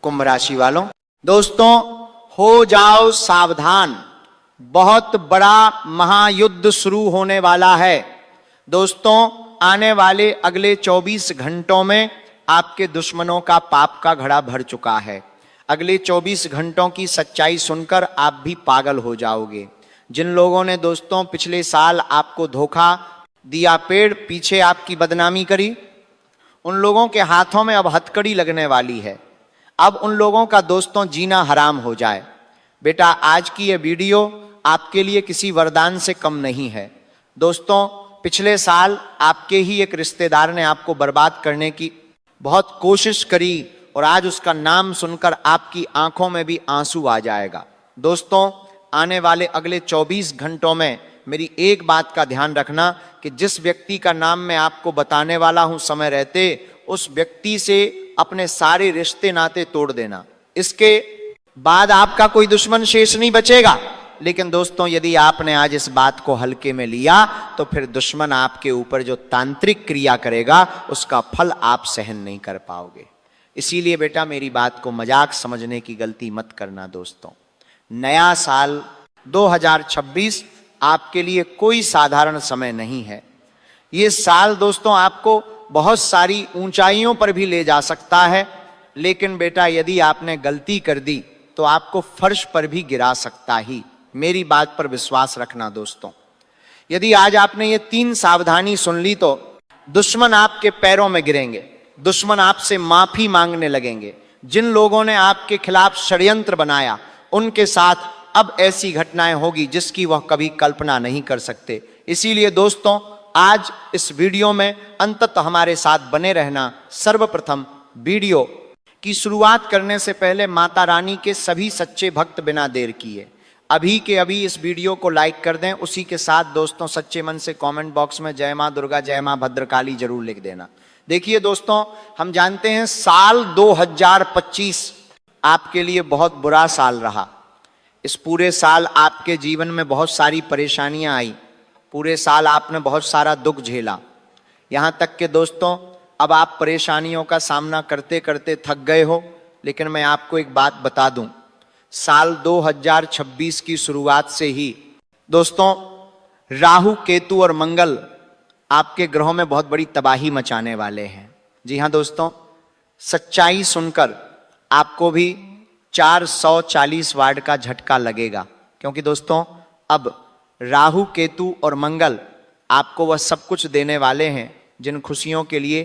कुंभ राशि वालों, दोस्तों हो जाओ सावधान, बहुत बड़ा महायुद्ध शुरू होने वाला है। दोस्तों आने वाले अगले 24 घंटों में आपके दुश्मनों का पाप का घड़ा भर चुका है। अगले 24 घंटों की सच्चाई सुनकर आप भी पागल हो जाओगे। जिन लोगों ने दोस्तों पिछले साल आपको धोखा दिया, पेड़ पीछे आपकी बदनामी करी, उन लोगों के हाथों में अब हथकड़ी लगने वाली है। अब उन लोगों का दोस्तों जीना हराम हो जाए। बेटा आज की ये वीडियो आपके लिए किसी वरदान से कम नहीं है। दोस्तों पिछले साल आपके ही एक रिश्तेदार ने आपको बर्बाद करने की बहुत कोशिश करी और आज उसका नाम सुनकर आपकी आंखों में भी आंसू आ जाएगा। दोस्तों आने वाले अगले 24 घंटों में मेरी एक बात का ध्यान रखना कि जिस व्यक्ति का नाम मैं आपको बताने वाला हूं समय रहते उस व्यक्ति से अपने सारे रिश्ते नाते तोड़ देना। इसके बाद आपका कोई दुश्मन शेष नहीं बचेगा। लेकिन दोस्तों यदि आपने आज इस बात को हल्के में लिया तो फिर दुश्मन आपके ऊपर जो तांत्रिक क्रिया करेगा उसका फल आप सहन नहीं कर पाओगे। इसीलिए बेटा मेरी बात को मजाक समझने की गलती मत करना। दोस्तों नया साल 2026 आपके लिए कोई साधारण समय नहीं है। ये साल दोस्तों आपको बहुत सारी ऊंचाइयों पर भी ले जा सकता है, लेकिन बेटा यदि आपने गलती कर दी तो आपको फर्श पर भी गिरा सकता ही। मेरी बात पर विश्वास रखना। दोस्तों यदि आज आपने ये 3 सावधानी सुन ली तो दुश्मन आपके पैरों में गिरेंगे, दुश्मन आपसे माफी मांगने लगेंगे। जिन लोगों ने आपके खिलाफ षड्यंत्र बनाया उनके साथ अब ऐसी घटनाएं होगी जिसकी वह कभी कल्पना नहीं कर सकते। इसीलिए दोस्तों आज इस वीडियो में अंततः हमारे साथ बने रहना। सर्वप्रथम वीडियो की शुरुआत करने से पहले माता रानी के सभी सच्चे भक्त बिना देर किए अभी के अभी इस वीडियो को लाइक कर दें। उसी के साथ दोस्तों सच्चे मन से कमेंट बॉक्स में जय मां दुर्गा जय मां भद्रकाली जरूर लिख देना। देखिए दोस्तों हम जानते हैं साल 2025 आपके लिए बहुत बुरा साल रहा। इस पूरे साल आपके जीवन में बहुत सारी परेशानियां आई, पूरे साल आपने बहुत सारा दुख झेला। यहां तक कि दोस्तों अब आप परेशानियों का सामना करते करते थक गए हो। लेकिन मैं आपको एक बात बता दूं, साल 2026 की शुरुआत से ही दोस्तों राहु केतु और मंगल आपके ग्रहों में बहुत बड़ी तबाही मचाने वाले हैं। जी हां दोस्तों, सच्चाई सुनकर आपको भी 440 वाट का झटका लगेगा, क्योंकि दोस्तों अब राहु केतु और मंगल आपको वह सब कुछ देने वाले हैं जिन खुशियों के लिए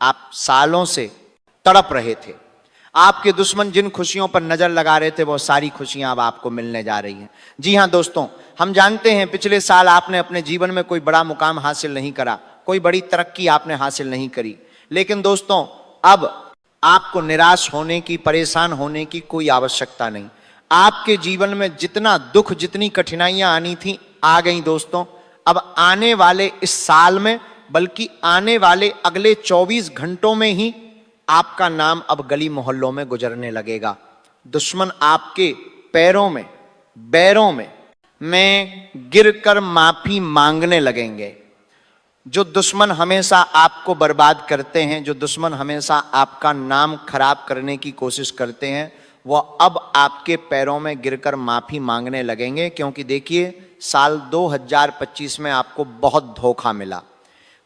आप सालों से तड़प रहे थे। आपके दुश्मन जिन खुशियों पर नजर लगा रहे थे वो सारी खुशियां अब आपको मिलने जा रही हैं। जी हां दोस्तों, हम जानते हैं पिछले साल आपने अपने जीवन में कोई बड़ा मुकाम हासिल नहीं करा, कोई बड़ी तरक्की आपने हासिल नहीं करी। लेकिन दोस्तों अब आपको निराश होने की, परेशान होने की कोई आवश्यकता नहीं। आपके जीवन में जितना दुख, जितनी कठिनाइयां आनी थी आ गई दोस्तों। अब आने वाले इस साल में, बल्कि आने वाले अगले 24 घंटों में ही आपका नाम अब गली मोहल्लों में गुजरने लगेगा। दुश्मन आपके पैरों में, बैरों में गिरकर माफी मांगने लगेंगे। जो दुश्मन हमेशा आपको बर्बाद करते हैं, जो दुश्मन हमेशा आपका नाम खराब करने की कोशिश करते हैं, वह अब आपके पैरों में गिरकर माफी मांगने लगेंगे। क्योंकि देखिए साल 2025 में आपको बहुत धोखा मिला।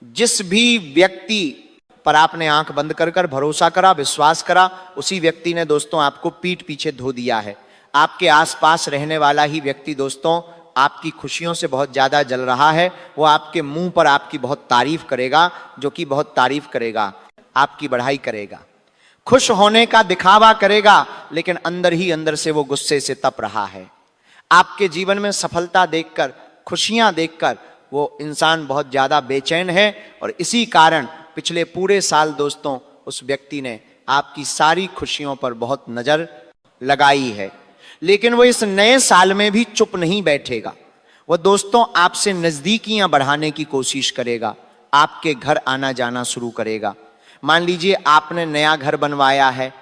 जिस भी व्यक्ति पर आपने आंख बंद कर कर भरोसा करा, विश्वास करा, उसी व्यक्ति ने दोस्तों आपको पीठ पीछे धो दिया है। आपके आसपास रहने वाला ही व्यक्ति दोस्तों आपकी खुशियों से बहुत ज्यादा जल रहा है। वो आपके मुंह पर आपकी बहुत तारीफ करेगा, जो कि बहुत तारीफ करेगा, आपकी बढ़ाई करेगा, खुश होने का दिखावा करेगा, लेकिन अंदर ही अंदर से वो गुस्से से तप रहा है। आपके जीवन में सफलता देखकर, खुशियां देखकर वो इंसान बहुत ज्यादा बेचैन है। और इसी कारण पिछले पूरे साल दोस्तों उस व्यक्ति ने आपकी सारी खुशियों पर बहुत नजर लगाई है। लेकिन वो इस नए साल में भी चुप नहीं बैठेगा। वह दोस्तों आपसे नजदीकियां बढ़ाने की कोशिश करेगा, आपके घर आना जाना शुरू करेगा। मान लीजिए आपने नया घर बनवाया है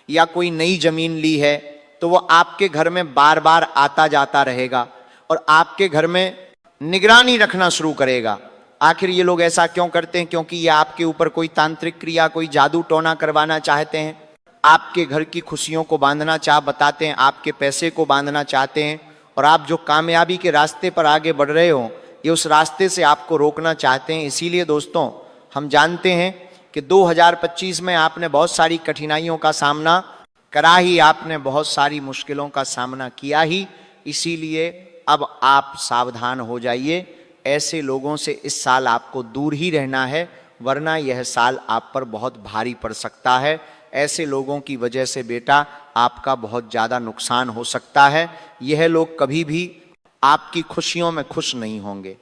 या कोई नई जमीन ली है, तो वो आपके घर में बार बार आता जाता रहेगा और आपके घर में निगरानी रखना शुरू करेगा। आखिर ये लोग ऐसा क्यों करते हैं? क्योंकि ये आपके ऊपर कोई तांत्रिक क्रिया, कोई जादू टोना करवाना चाहते हैं। आपके घर की खुशियों को बांधना बताते हैं, आपके पैसे को बांधना चाहते हैं, और आप जो कामयाबी के रास्ते पर आगे बढ़ रहे हो ये उस रास्ते से आपको रोकना चाहते हैं। इसीलिए दोस्तों हम जानते हैं कि 2025 में आपने बहुत सारी कठिनाइयों का सामना करा ही, आपने बहुत सारी मुश्किलों का सामना किया ही, इसीलिए अब आप सावधान हो जाइए। ऐसे लोगों से इस साल आपको दूर ही रहना है, वरना यह साल आप पर बहुत भारी पड़ सकता है। ऐसे लोगों की वजह से बेटा आपका बहुत ज़्यादा नुकसान हो सकता है। यह लोग कभी भी आपकी खुशियों में खुश नहीं होंगे,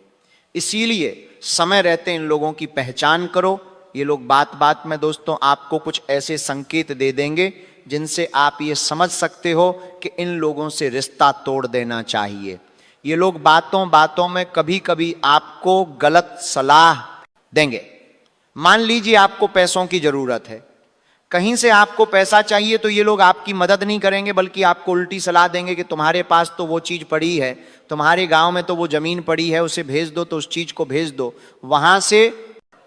इसीलिए समय रहते इन लोगों की पहचान करो। ये लोग बात बात में दोस्तों आपको कुछ ऐसे संकेत दे देंगे जिनसे आप ये समझ सकते हो कि इन लोगों से रिश्ता तोड़ देना चाहिए। ये लोग बातों बातों में कभी कभी आपको गलत सलाह देंगे। मान लीजिए आपको पैसों की जरूरत है, कहीं से आपको पैसा चाहिए, तो ये लोग आपकी मदद नहीं करेंगे बल्कि आपको उल्टी सलाह देंगे कि तुम्हारे पास तो वो चीज़ पड़ी है, तुम्हारे गांव में तो वो ज़मीन पड़ी है, उसे भेज दो, तो उस चीज़ को भेज दो, वहां से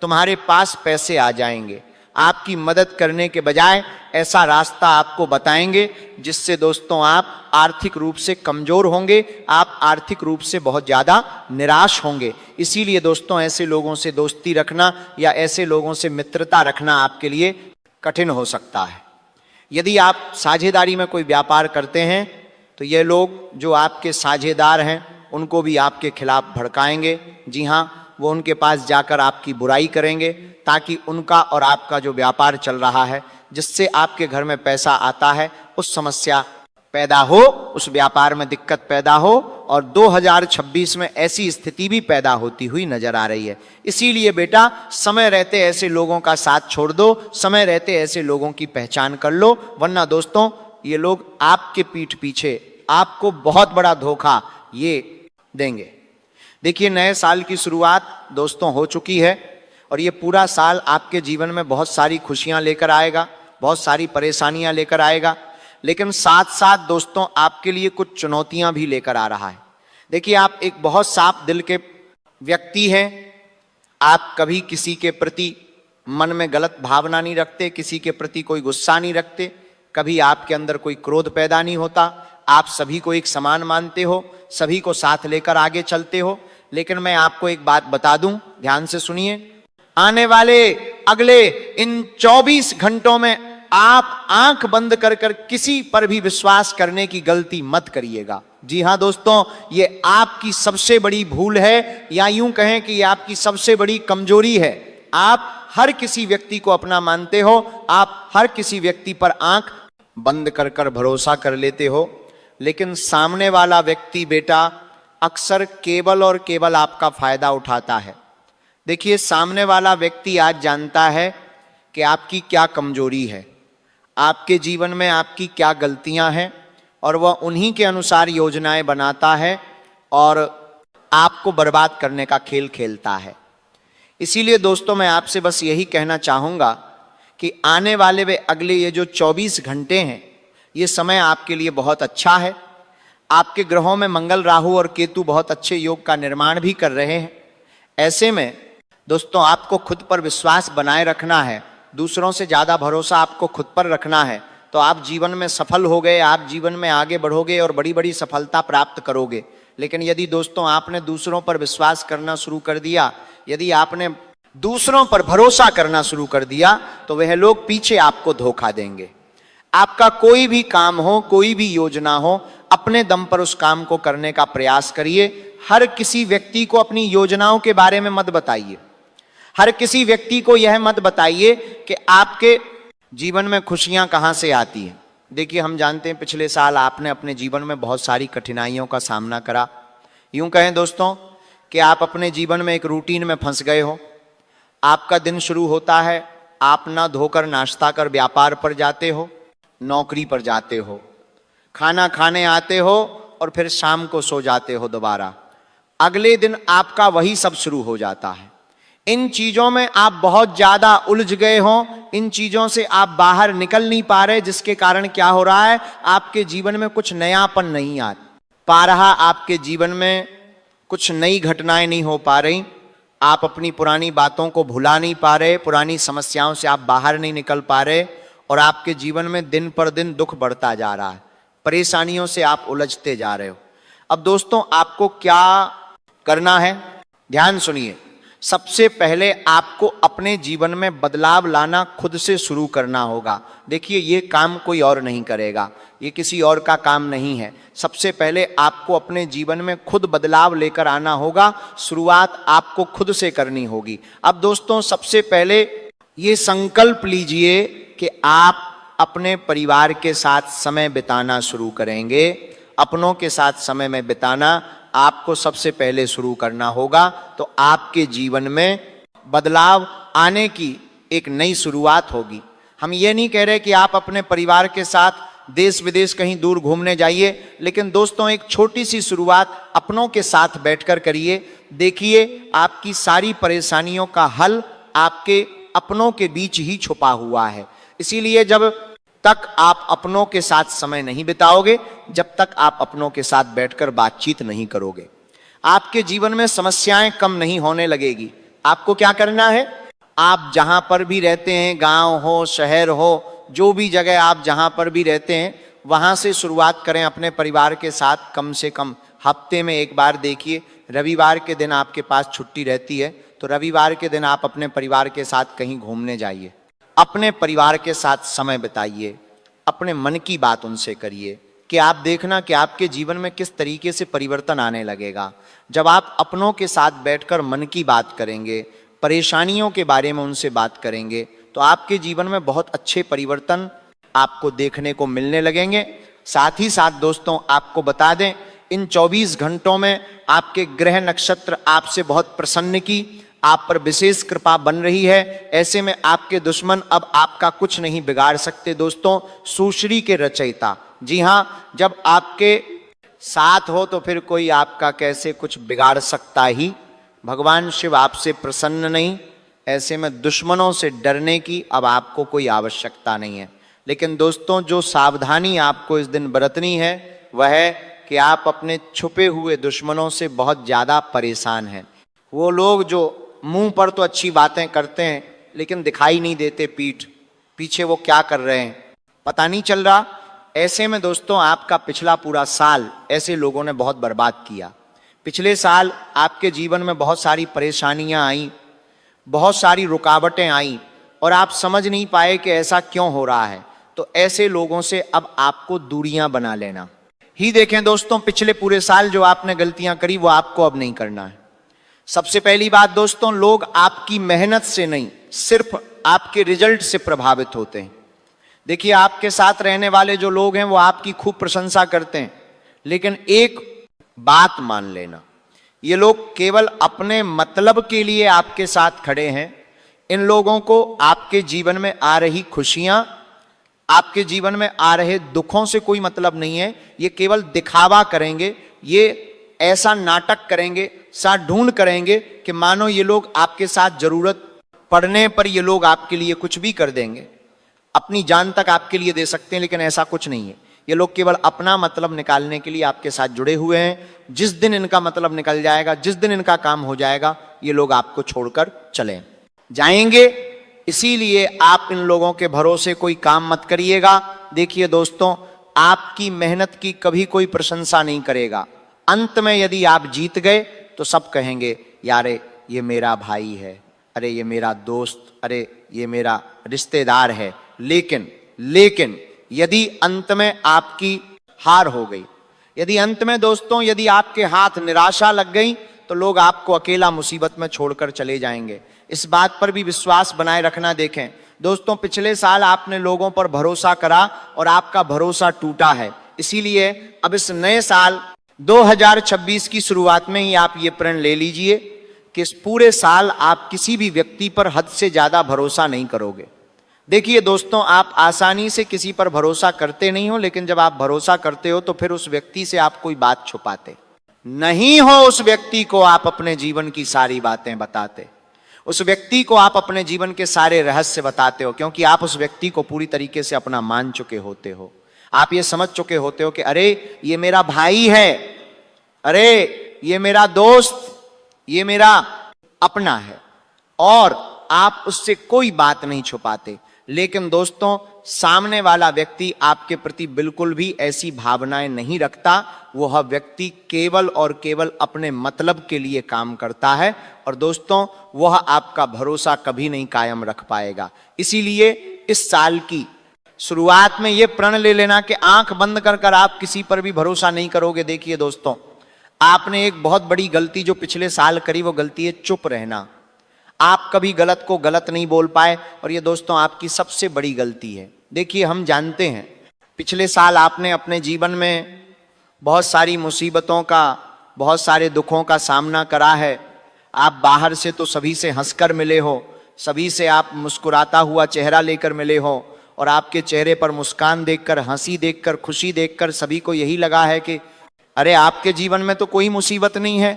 तुम्हारे पास पैसे आ जाएंगे। आपकी मदद करने के बजाय ऐसा रास्ता आपको बताएंगे जिससे दोस्तों आप आर्थिक रूप से कमज़ोर होंगे, आप आर्थिक रूप से बहुत ज़्यादा निराश होंगे। इसीलिए दोस्तों ऐसे लोगों से दोस्ती रखना या ऐसे लोगों से मित्रता रखना आपके लिए कठिन हो सकता है। यदि आप साझेदारी में कोई व्यापार करते हैं तो ये लोग जो आपके साझेदार हैं उनको भी आपके खिलाफ भड़काएंगे। जी हाँ, वो उनके पास जाकर आपकी बुराई करेंगे ताकि उनका और आपका जो व्यापार चल रहा है, जिससे आपके घर में पैसा आता है, उस समस्या पैदा हो, उस व्यापार में दिक्कत पैदा हो, और 2026 में ऐसी स्थिति भी पैदा होती हुई नजर आ रही है। इसीलिए बेटा समय रहते ऐसे लोगों का साथ छोड़ दो, समय रहते ऐसे लोगों की पहचान कर लो, वरना दोस्तों ये लोग आपके पीठ पीछे आपको बहुत बड़ा धोखा ये देंगे। देखिए नए साल की शुरुआत दोस्तों हो चुकी है और ये पूरा साल आपके जीवन में बहुत सारी खुशियां लेकर आएगा, बहुत सारी परेशानियां लेकर आएगा, लेकिन साथ साथ दोस्तों आपके लिए कुछ चुनौतियां भी लेकर आ रहा है। देखिए आप एक बहुत साफ दिल के व्यक्ति हैं, आप कभी किसी के प्रति मन में गलत भावना नहीं रखते, किसी के प्रति कोई गुस्सा नहीं रखते, कभी आपके अंदर कोई क्रोध पैदा नहीं होता, आप सभी को एक समान मानते हो, सभी को साथ लेकर आगे चलते हो। लेकिन मैं आपको एक बात बता दूं, ध्यान से सुनिए, आने वाले अगले इन 24 घंटों में आप आंख बंद कर कर किसी पर भी विश्वास करने की गलती मत करिएगा। जी हां दोस्तों, ये आपकी सबसे बड़ी भूल है, या यूं कहें कि ये आपकी सबसे बड़ी कमजोरी है। आप हर किसी व्यक्ति को अपना मानते हो, आप हर किसी व्यक्ति पर आंख बंद कर कर भरोसा कर लेते हो, लेकिन सामने वाला व्यक्ति बेटा अक्सर केवल और केवल आपका फायदा उठाता है। देखिए सामने वाला व्यक्ति आज जानता है कि आपकी क्या कमजोरी है, आपके जीवन में आपकी क्या गलतियां हैं, और वह उन्हीं के अनुसार योजनाएं बनाता है और आपको बर्बाद करने का खेल खेलता है। इसीलिए दोस्तों मैं आपसे बस यही कहना चाहूँगा कि आने वाले वे अगले ये जो 24 घंटे हैं, ये समय आपके लिए बहुत अच्छा है। आपके ग्रहों में मंगल, राहु और केतु बहुत अच्छे योग का निर्माण भी कर रहे हैं। ऐसे में दोस्तों आपको खुद पर विश्वास बनाए रखना है, दूसरों से ज़्यादा भरोसा आपको खुद पर रखना है, तो आप जीवन में सफल हो गए, आप जीवन में आगे बढ़ोगे और बड़ी बड़ी सफलता प्राप्त करोगे। लेकिन यदि दोस्तों आपने दूसरों पर विश्वास करना शुरू कर दिया, यदि आपने दूसरों पर भरोसा करना शुरू कर दिया, तो वह लोग पीछे आपको धोखा देंगे। आपका कोई भी काम हो, कोई भी योजना हो, अपने दम पर उस काम को करने का प्रयास करिए। हर किसी व्यक्ति को अपनी योजनाओं के बारे में मत बताइए, हर किसी व्यक्ति को यह मत बताइए कि आपके जीवन में खुशियां कहां से आती हैं। देखिए हम जानते हैं पिछले साल आपने अपने जीवन में बहुत सारी कठिनाइयों का सामना करा। यूं कहें दोस्तों कि आप अपने जीवन में एक रूटीन में फंस गए हो। आपका दिन शुरू होता है, आप ना धोकर नाश्ता कर व्यापार पर जाते हो, नौकरी पर जाते हो, खाना खाने आते हो और फिर शाम को सो जाते हो दोबारा। अगले दिन आपका वही सब शुरू हो जाता है। इन चीजों में आप बहुत ज्यादा उलझ गए हो, इन चीजों से आप बाहर निकल नहीं पा रहे, जिसके कारण क्या हो रहा है, आपके जीवन में कुछ नयापन नहीं आ पा रहा, आपके जीवन में कुछ नई घटनाएं नहीं हो पा रही, आप अपनी पुरानी बातों को भुला नहीं पा रहे, पुरानी समस्याओं से आप बाहर नहीं निकल पा रहे, और आपके जीवन में दिन पर दिन दुख बढ़ता जा रहा है, परेशानियों से आप उलझते जा रहे हो। अब दोस्तों आपको क्या करना है, ध्यान सुनिए। सबसे पहले आपको अपने जीवन में बदलाव लाना खुद से शुरू करना होगा। देखिए ये काम कोई और नहीं करेगा, ये किसी और का काम नहीं है। सबसे पहले आपको अपने जीवन में खुद बदलाव लेकर आना होगा, शुरुआत आपको खुद से करनी होगी। अब दोस्तों सबसे पहले ये संकल्प लीजिए कि आप अपने परिवार के साथ समय बिताना शुरू करेंगे। अपनों के साथ समय में बिताना आपको सबसे पहले शुरू करना होगा, तो आपके जीवन में बदलाव आने की एक नई शुरुआत होगी। हम ये नहीं कह रहे कि आप अपने परिवार के साथ देश विदेश कहीं दूर घूमने जाइए, लेकिन दोस्तों एक छोटी सी शुरुआत अपनों के साथ बैठकर करिए। देखिए आपकी सारी परेशानियों का हल आपके अपनों के बीच ही छुपा हुआ है। इसीलिए जब तक आप अपनों के साथ समय नहीं बिताओगे, जब तक आप अपनों के साथ बैठकर बातचीत नहीं करोगे, आपके जीवन में समस्याएं कम नहीं होने लगेगी। आपको क्या करना है, आप जहां पर भी रहते हैं, गांव हो शहर हो, जो भी जगह आप जहां पर भी रहते हैं, वहां से शुरुआत करें अपने परिवार के साथ। कम से कम हफ्ते में एक बार देखिए, रविवार के दिन आपके पास छुट्टी रहती है, तो रविवार के दिन आप अपने परिवार के साथ कहीं घूमने जाइए, अपने परिवार के साथ समय बिताइए, अपने मन की बात उनसे करिए कि आप देखना कि आपके जीवन में किस तरीके से परिवर्तन आने लगेगा। जब आप अपनों के साथ बैठकर मन की बात करेंगे, परेशानियों के बारे में उनसे बात करेंगे, तो आपके जीवन में बहुत अच्छे परिवर्तन आपको देखने को मिलने लगेंगे। साथ ही साथ दोस्तों आपको बता दें, इन 24 घंटों में आपके ग्रह नक्षत्र आपसे बहुत प्रसन्न की, आप पर विशेष कृपा बन रही है। ऐसे में आपके दुश्मन अब आपका कुछ नहीं बिगाड़ सकते। दोस्तों सुश्री के रचयिता, जी हाँ, जब आपके साथ हो तो फिर कोई आपका कैसे कुछ बिगाड़ सकता ही। भगवान शिव आपसे प्रसन्न नहीं, ऐसे में दुश्मनों से डरने की अब आपको कोई आवश्यकता नहीं है। लेकिन दोस्तों जो सावधानी आपको इस दिन बरतनी है वह है कि आप अपने छुपे हुए दुश्मनों से बहुत ज़्यादा परेशान हैं। वो लोग जो मुंह पर तो अच्छी बातें करते हैं लेकिन दिखाई नहीं देते, पीछे वो क्या कर रहे हैं पता नहीं चल रहा। ऐसे में दोस्तों आपका पिछला पूरा साल ऐसे लोगों ने बहुत बर्बाद किया। पिछले साल आपके जीवन में बहुत सारी परेशानियां आई, बहुत सारी रुकावटें आई और आप समझ नहीं पाए कि ऐसा क्यों हो रहा है। तो ऐसे लोगों से अब आपको दूरियां बना लेना ही। देखें दोस्तों, पिछले पूरे साल जो आपने गलतियां करी वो आपको अब नहीं करना है। सबसे पहली बात दोस्तों, लोग आपकी मेहनत से नहीं, सिर्फ आपके रिजल्ट से प्रभावित होते हैं। देखिए आपके साथ रहने वाले जो लोग हैं वो आपकी खूब प्रशंसा करते हैं, लेकिन एक बात मान लेना, ये लोग केवल अपने मतलब के लिए आपके साथ खड़े हैं। इन लोगों को आपके जीवन में आ रही खुशियां, आपके जीवन में आ रहे दुखों से कोई मतलब नहीं है। ये केवल दिखावा करेंगे, ये ऐसा नाटक करेंगे, सा ढूंढ करेंगे कि मानो ये लोग आपके साथ जरूरत पड़ने पर ये लोग आपके लिए कुछ भी कर देंगे, अपनी जान तक आपके लिए दे सकते हैं, लेकिन ऐसा कुछ नहीं है। ये लोग केवल अपना मतलब निकालने के लिए आपके साथ जुड़े हुए हैं। जिस दिन इनका मतलब निकल जाएगा, जिस दिन इनका काम हो जाएगा, ये लोग आपको छोड़कर चले जाएंगे। इसीलिए आप इन लोगों के भरोसे कोई काम मत करिएगा। देखिए दोस्तों, आपकी मेहनत की कभी कोई प्रशंसा नहीं करेगा। अंत में यदि आप जीत गए तो सब कहेंगे यारे ये मेरा भाई है, अरे ये मेरा दोस्त, अरे ये मेरा रिश्तेदार है। लेकिन यदि अंत में आपकी हार हो गई, यदि अंत में दोस्तों यदि आपके हाथ निराशा लग गई, तो लोग आपको अकेला मुसीबत में छोड़कर चले जाएंगे। इस बात पर भी विश्वास बनाए रखना। देखें दोस्तों, पिछले साल आपने लोगों पर भरोसा करा और आपका भरोसा टूटा है। इसीलिए अब इस नए साल 2026 की शुरुआत में ही आप ये प्रण ले लीजिए कि इस पूरे साल आप किसी भी व्यक्ति पर हद से ज्यादा भरोसा नहीं करोगे। देखिए दोस्तों, आप आसानी से किसी पर भरोसा करते नहीं हो, लेकिन जब आप भरोसा करते हो तो फिर उस व्यक्ति से आप कोई बात छुपाते नहीं हो। उस व्यक्ति को आप अपने जीवन की सारी बातें बताते, उस व्यक्ति को आप अपने जीवन के सारे रहस्य बताते हो, क्योंकि आप उस व्यक्ति को पूरी तरीके से अपना मान चुके होते हो। आप ये समझ चुके होते हो कि अरे ये मेरा भाई है, अरे ये मेरा दोस्त, ये मेरा अपना है, और आप उससे कोई बात नहीं छुपाते। लेकिन दोस्तों सामने वाला व्यक्ति आपके प्रति बिल्कुल भी ऐसी भावनाएं नहीं रखता। वह व्यक्ति केवल और केवल अपने मतलब के लिए काम करता है और दोस्तों वह आपका भरोसा कभी नहीं कायम रख पाएगा। इसीलिए इस साल की शुरुआत में यह प्रण ले लेना कि आंख बंद कर कर आप किसी पर भी भरोसा नहीं करोगे। देखिए दोस्तों, आपने एक बहुत बड़ी गलती जो पिछले साल करी, वो गलती है चुप रहना। आप कभी गलत को गलत नहीं बोल पाए और ये दोस्तों आपकी सबसे बड़ी गलती है। देखिए, हम जानते हैं पिछले साल आपने अपने जीवन में बहुत सारी मुसीबतों का, बहुत सारे दुखों का सामना करा है। आप बाहर से तो सभी से हंसकर मिले हो, सभी से आप मुस्कुराता हुआ चेहरा लेकर मिले हो और आपके चेहरे पर मुस्कान देखकर, हंसी देखकर, खुशी देखकर सभी को यही लगा है कि अरे आपके जीवन में तो कोई मुसीबत नहीं है,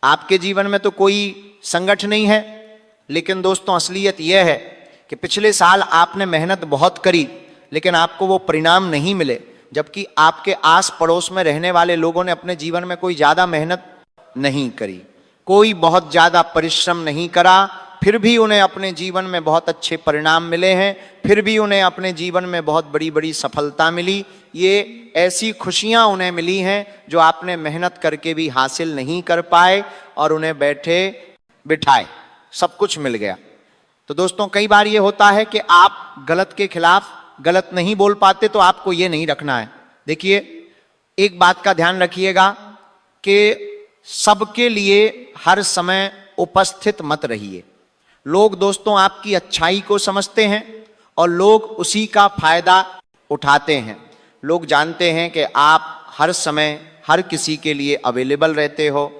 आपके जीवन में तो कोई संकट नहीं है। लेकिन दोस्तों असलियत यह है कि पिछले साल आपने मेहनत बहुत करी लेकिन आपको वो परिणाम नहीं मिले, जबकि आपके आस पड़ोस में रहने वाले लोगों ने अपने जीवन में कोई ज्यादा मेहनत नहीं करी, कोई बहुत ज्यादा परिश्रम नहीं करा, फिर भी उन्हें अपने जीवन में बहुत अच्छे परिणाम मिले हैं, फिर भी उन्हें अपने जीवन में बहुत बड़ी बड़ी सफलता मिली। ये ऐसी खुशियां उन्हें मिली हैं जो आपने मेहनत करके भी हासिल नहीं कर पाए और उन्हें बैठे बिठाए सब कुछ मिल गया। तो दोस्तों कई बार ये होता है कि आप गलत के खिलाफ गलत नहीं बोल पाते, तो आपको ये नहीं रखना है। देखिए, एक बात का ध्यान रखिएगा कि सबके लिए हर समय उपस्थित मत रहिए। लोग दोस्तों आपकी अच्छाई को समझते हैं और लोग उसी का फायदा उठाते हैं। लोग जानते हैं कि आप हर समय हर किसी के लिए अवेलेबल रहते हो,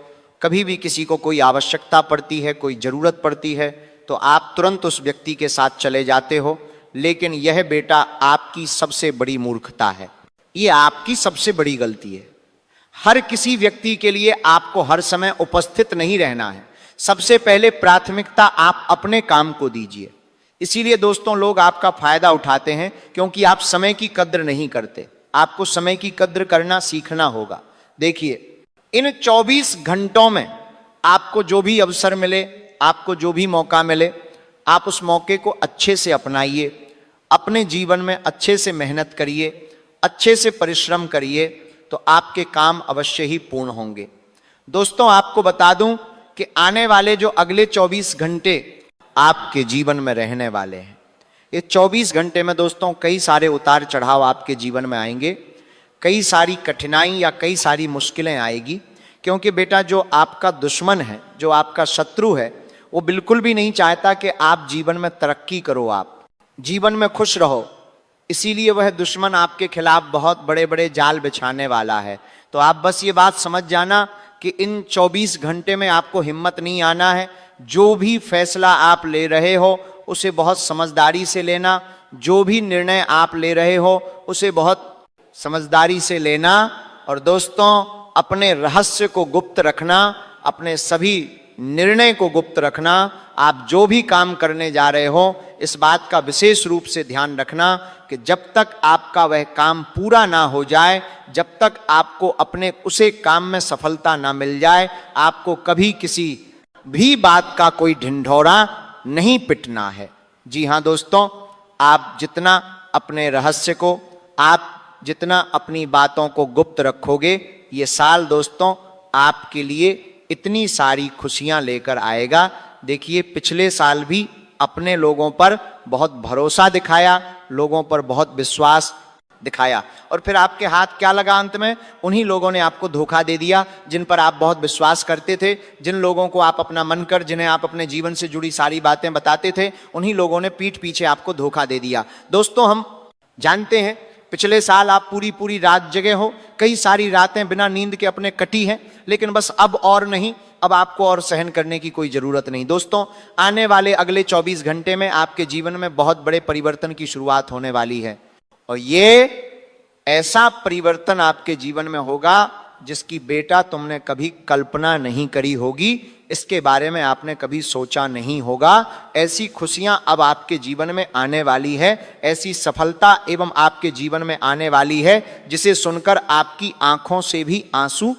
कभी भी किसी को कोई आवश्यकता पड़ती है, कोई ज़रूरत पड़ती है तो आप तुरंत उस व्यक्ति के साथ चले जाते हो। लेकिन यह बेटा आपकी सबसे बड़ी मूर्खता है, ये आपकी सबसे बड़ी गलती है। हर किसी व्यक्ति के लिए आपको हर समय उपस्थित नहीं रहना है। सबसे पहले प्राथमिकता आप अपने काम को दीजिए। इसीलिए दोस्तों लोग आपका फायदा उठाते हैं क्योंकि आप समय की कद्र नहीं करते। आपको समय की कद्र करना सीखना होगा। देखिए, इन 24 घंटों में आपको जो भी अवसर मिले, आपको जो भी मौका मिले, आप उस मौके को अच्छे से अपनाइए, अपने जीवन में अच्छे से मेहनत करिए, अच्छे से परिश्रम करिए, तो आपके काम अवश्य ही पूर्ण होंगे। दोस्तों आपको बता दूं कि आने वाले जो अगले 24 घंटे आपके जीवन में रहने वाले हैं, ये 24 घंटे में दोस्तों कई सारे उतार चढ़ाव आपके जीवन में आएंगे, कई सारी कठिनाई या कई सारी मुश्किलें आएगी। क्योंकि बेटा जो आपका दुश्मन है, जो आपका शत्रु है, वो बिल्कुल भी नहीं चाहता कि आप जीवन में तरक्की करो, आप जीवन में खुश रहो। इसीलिए वह दुश्मन आपके खिलाफ बहुत बड़े बड़े जाल बिछाने वाला है। तो आप बस ये बात समझ जाना कि इन 24 घंटे में आपको हिम्मत नहीं आना है। जो भी फैसला आप ले रहे हो उसे बहुत समझदारी से लेना, जो भी निर्णय आप ले रहे हो उसे बहुत समझदारी से लेना। और दोस्तों अपने रहस्य को गुप्त रखना, अपने सभी निर्णय को गुप्त रखना। आप जो भी काम करने जा रहे हो इस बात का विशेष रूप से ध्यान रखना कि जब तक आपका वह काम पूरा ना हो जाए, जब तक आपको अपने उसे काम में सफलता ना मिल जाए, आपको कभी किसी भी बात का कोई ढिंढोरा नहीं पिटना है। जी हाँ दोस्तों, आप जितना अपने रहस्य को, आप जितना अपनी बातों को गुप्त रखोगे, ये साल दोस्तों आपके लिए इतनी सारी खुशियां लेकर आएगा। देखिए, पिछले साल भी अपने लोगों पर बहुत भरोसा दिखाया, लोगों पर बहुत विश्वास दिखाया और फिर आपके हाथ क्या लगा अंत में? उन्हीं लोगों ने आपको धोखा दे दिया जिन पर आप बहुत विश्वास करते थे, जिन लोगों को आप अपना मन कर, जिन्हें आप अपने जीवन से जुड़ी सारी बातें बताते थे, उन्हीं लोगों ने पीठ पीछे आपको धोखा दे दिया। दोस्तों हम जानते हैं पिछले साल आप पूरी पूरी रात जगे हो, कई सारी रातें बिना नींद के अपने कटी हैं, लेकिन बस अब और नहीं, अब आपको और सहन करने की कोई जरूरत नहीं। दोस्तों आने वाले अगले 24 घंटे में आपके जीवन में बहुत बड़े परिवर्तन की शुरुआत होने वाली है और ये ऐसा परिवर्तन आपके जीवन में होगा जिसकी बेटा तुमने कभी कल्पना नहीं करी होगी, इसके बारे में आपने कभी सोचा नहीं होगा। ऐसी खुशियां अब आपके जीवन में आने वाली है, ऐसी सफलता एवं आपके जीवन में आने वाली है जिसे सुनकर आपकी आंखों से भी आंसू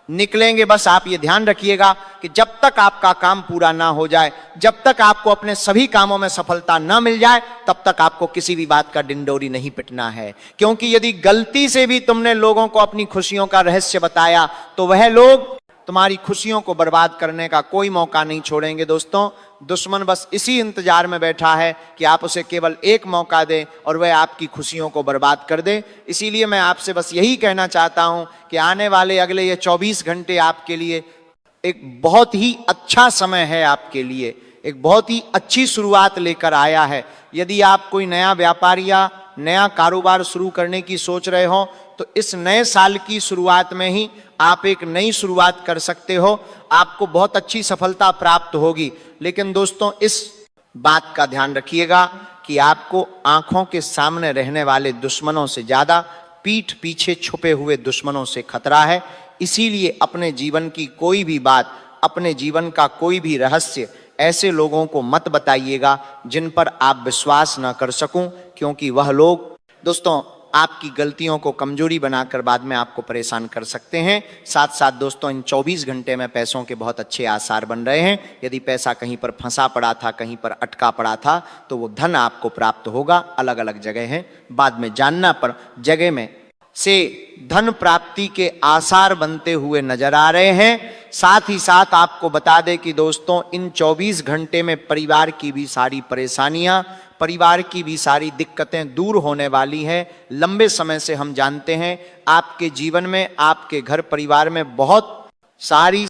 निकलेंगे। बस आप ये ध्यान रखिएगा कि जब तक आपका काम पूरा ना हो जाए, जब तक आपको अपने सभी कामों में सफलता ना मिल जाए, तब तक आपको किसी भी बात का डिंडोरी नहीं पिटना है। क्योंकि यदि गलती से भी तुमने लोगों को अपनी खुशियों का रहस्य बताया तो वह लोग तुम्हारी खुशियों को बर्बाद करने का कोई मौका नहीं छोड़ेंगे। दोस्तों, दुश्मन बस इसी इंतजार में बैठा है कि आप उसे केवल एक मौका दें और वह आपकी खुशियों को बर्बाद कर दे। इसीलिए मैं आपसे बस यही कहना चाहता हूं कि आने वाले अगले ये 24 घंटे आपके लिए एक बहुत ही अच्छा समय है, आपके लिए एक बहुत ही अच्छी शुरुआत लेकर आया है। यदि आप कोई नया व्यापार या नया कारोबार शुरू करने की सोच रहे हो तो इस नए साल की शुरुआत में ही आप एक नई शुरुआत कर सकते हो, आपको बहुत अच्छी सफलता प्राप्त होगी। लेकिन दोस्तों, इस बात का ध्यान रखिएगा कि आपको आंखों के सामने रहने वाले दुश्मनों से ज्यादा पीठ पीछे छुपे हुए दुश्मनों से खतरा है। इसीलिए अपने जीवन की कोई भी बात, अपने जीवन का कोई भी रहस्य ऐसे लोगों को मत बताइएगा जिन पर आप विश्वास न कर सकूं, क्योंकि वह लोग दोस्तों आपकी गलतियों को कमजोरी बनाकर बाद में आपको परेशान कर सकते हैं। साथ साथ दोस्तों, इन 24 घंटे में पैसों के बहुत अच्छे आसार बन रहे हैं। यदि पैसा कहीं पर फंसा पड़ा था, कहीं पर अटका पड़ा था, तो वो धन आपको प्राप्त होगा। अलग अलग जगह हैं, बाद में जानना पर जगह में से धन प्राप्ति के आसार बनते हुए नजर आ रहे हैं। साथ ही साथ आपको बता दें कि दोस्तों, इन 24 घंटे में परिवार की भी सारी परेशानियां, परिवार की भी सारी दिक्कतें दूर होने वाली हैं। लंबे समय से हम जानते हैं आपके जीवन में, आपके घर परिवार में बहुत सारी